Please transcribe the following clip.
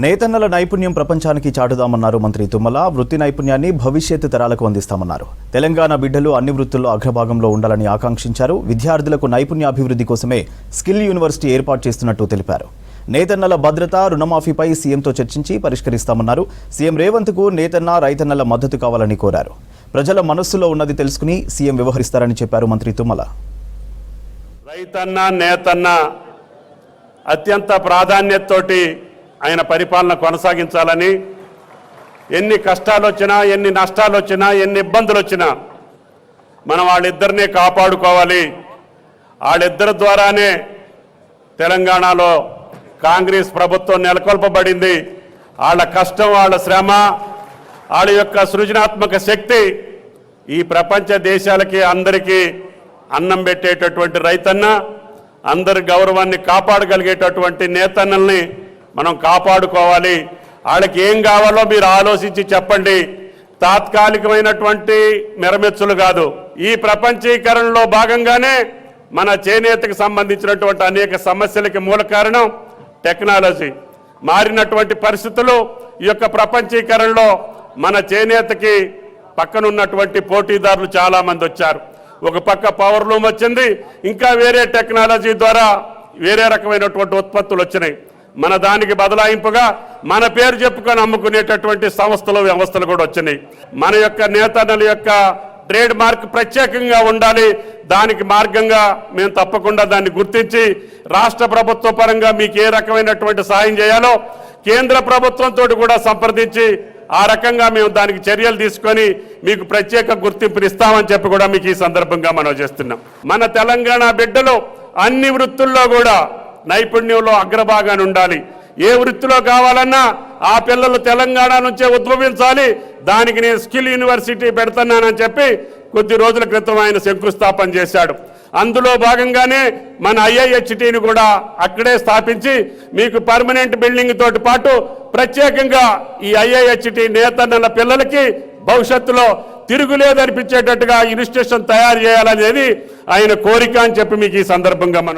నేతన్నల నైపుణ్యం ప్రపంచానికి చాటుదామన్నారు మంత్రి తుమ్మల. వృత్తి నైపుణ్యాన్ని భవిష్యత్తు తరాలకు అందిస్తామన్నారు. తెలంగాణ బిడ్డలు అన్ని వృత్తుల్లో అగ్రభాగంలో ఉండాలని ఆకాంక్షించారు. విద్యార్థులకు నైపుణ్యాభివృద్ధి కోసమే స్కిల్ యూనివర్సిటీ ఏర్పాటు చేస్తున్నట్టు తెలిపారు. నేతన్నల భద్రత, రుణమాఫీపై సీఎంతో చర్చించి పరిష్కరిస్తామన్నారు. సీఎం రేవంత్కు నేతన్న, రైతన్నల మద్దతు కావాలని కోరారు. ప్రజల మనస్సులో ఉన్నది తెలుసుకుని సీఎం వ్యవహరిస్తారని చెప్పారు మంత్రి తుమ్మల. రైతన్న, నేతన్న అత్యంత ప్రాధాన్యతతోటి ఆయన పరిపాలన కొనసాగించాలని, ఎన్ని కష్టాలు వచ్చినా, ఎన్ని నష్టాలు వచ్చినా, ఎన్ని ఇబ్బందులు వచ్చినా మనం వాళ్ళిద్దరినే కాపాడుకోవాలి. వాళ్ళిద్దరి ద్వారానే తెలంగాణలో కాంగ్రెస్ ప్రభుత్వం నెలకొల్పబడింది. వాళ్ళ కష్టం, వాళ్ళ శ్రమ, వాళ్ళ యొక్క సృజనాత్మక శక్తి ఈ ప్రపంచ దేశాలకి అందరికీ అన్నం పెట్టేటటువంటి రైతన్న, అందరి గౌరవాన్ని కాపాడగలిగేటటువంటి నేతన్నల్ని మనం కాపాడుకోవాలి. వాళ్ళకి ఏం కావాలో మీరు ఆలోచించి చెప్పండి. తాత్కాలికమైనటువంటి మెరమెచ్చులు కాదు. ఈ ప్రపంచీకరణలో భాగంగానే మన చేనేతకు సంబంధించినటువంటి అనేక సమస్యలకి మూల కారణం టెక్నాలజీ. మారినటువంటి పరిస్థితులు ఈ యొక్క ప్రపంచీకరణలో మన చేనేతకి పక్కనున్నటువంటి పోటీదారులు చాలామంది వచ్చారు. ఒక పక్క పవర్ లూమ్ వచ్చింది, ఇంకా వేరే టెక్నాలజీ ద్వారా వేరే రకమైనటువంటి ఉత్పత్తులు వచ్చినాయి. మన దానికి బదలాయింపుగా మన పేరు చెప్పుకొని అమ్ముకునేటటువంటి సంస్థలు, వ్యవస్థలు కూడా వచ్చినాయి. మన యొక్క నేతన్నల యొక్క ట్రేడ్ మార్క్ ప్రత్యేకంగా ఉండాలి. దానికి మార్గంగా మేము తప్పకుండా దాన్ని గుర్తించి రాష్ట్ర ప్రభుత్వ పరంగా మీకు ఏ రకమైనటువంటి సాయం చేయాలో కేంద్ర ప్రభుత్వంతో కూడా సంప్రదించి ఆ రకంగా మేము దానికి చర్యలు తీసుకొని మీకు ప్రత్యేక గుర్తింపునిస్తామని చెప్పి కూడా మీకు ఈ సందర్భంగా మనం చేస్తున్నాం. మన తెలంగాణ బిడ్డలు అన్ని వృత్తుల్లో కూడా నైపుణ్యంలో అగ్రభాగాన్ని ఉండాలి. ఏ వృత్తిలో కావాలన్నా ఆ పిల్లలు తెలంగాణ నుంచే ఉద్భవించాలి. దానికి నేను స్కిల్ యూనివర్సిటీ పెడుతున్నానని చెప్పి కొద్ది రోజుల క్రితం ఆయన శంకుస్థాపన చేశాడు. అందులో భాగంగానే మన IIHTని కూడా అక్కడే స్థాపించి మీకు పర్మనెంట్ బిల్డింగ్ తోటి పాటు ప్రత్యేకంగా ఈ IIHT నేతన్నల పిల్లలకి భవిష్యత్తులో తిరుగులేదనిపించేటట్టుగా ఇన్స్టిట్యూషన్ తయారు చేయాలనేది ఆయన కోరిక అని చెప్పి మీకు ఈ సందర్భంగా మనం